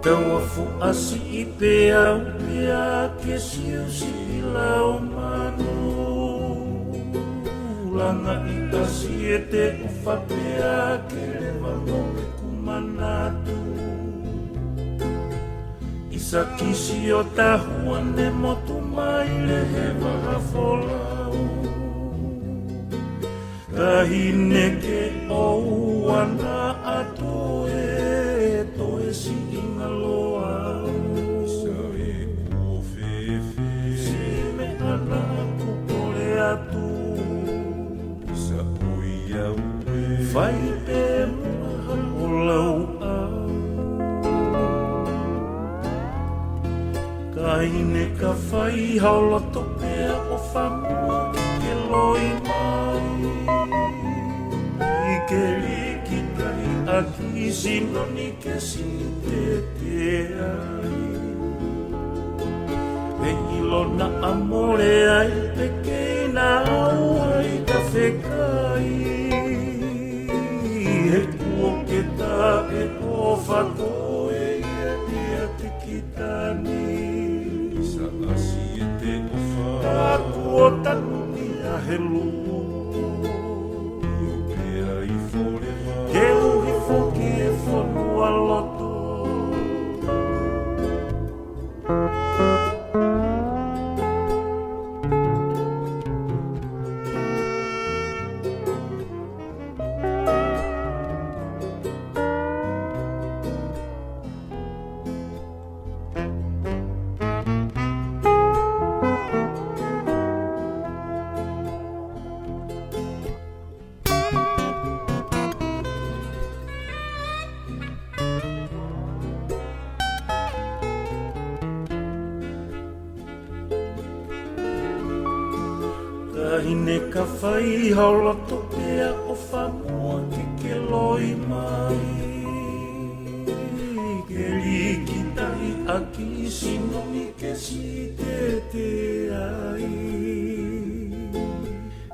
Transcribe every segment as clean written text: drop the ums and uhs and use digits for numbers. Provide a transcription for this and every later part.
Taua fu asi I pea ke siu si lau manu Langa I kasi e te ufa pea ke lewa mo me kumanatu Isa kisi o tahua ne motu mai le he wahafolau Kahine ke ou ana atoe toe si inga loa Isa e kua fefe Si me ana aku kore atu Isa ui au pe Whai pe maha o lau au Kahine ka whai hauloto pea o whamua ke loi mai Ke liki kai a kisi noni ke sinte te ai E ilo na amore ai pe kei na au ai ka whekai E kuo ke ta e o whakoe ia te kitani Isa asi e te ofa Ka kuo tanu ni a he lua Ke uhi foki e whanua loto Kahine ka whai hauloto pea o whamua ke loi mai Ke liki tahi a kisi noni ke si te ai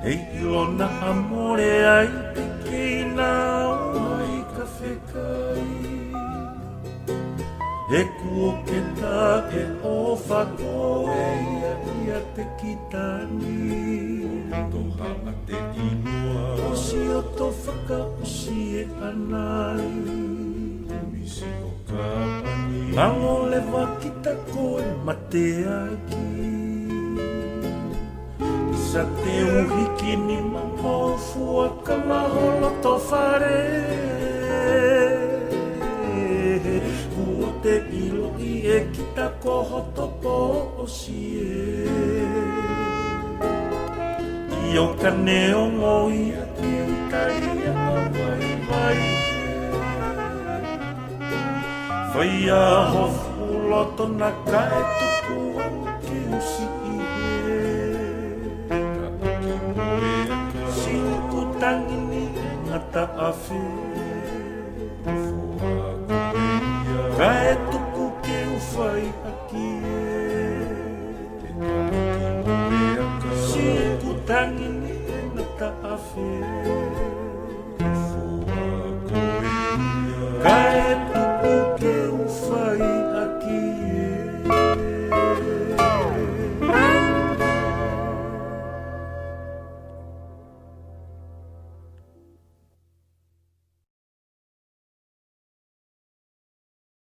Hei ilo na amore ai te kei na ai ka whekai E kuo ke ta e o whakoe ia te kitani Toha a te inua O si o to whaka o si e anai Misi o ka ani Mango le wakita koe ma te aki Isa te uhiki ni mango fua ka maholo to whare Kua te ilo I e kita koho topo o si e Io kane o ngoi a te utai a vai vai Whai a hofu loto na kae tuku au ke usi I he Ka aki moe a ka Siku tangi ni ngata a whi Fua koe ia Kae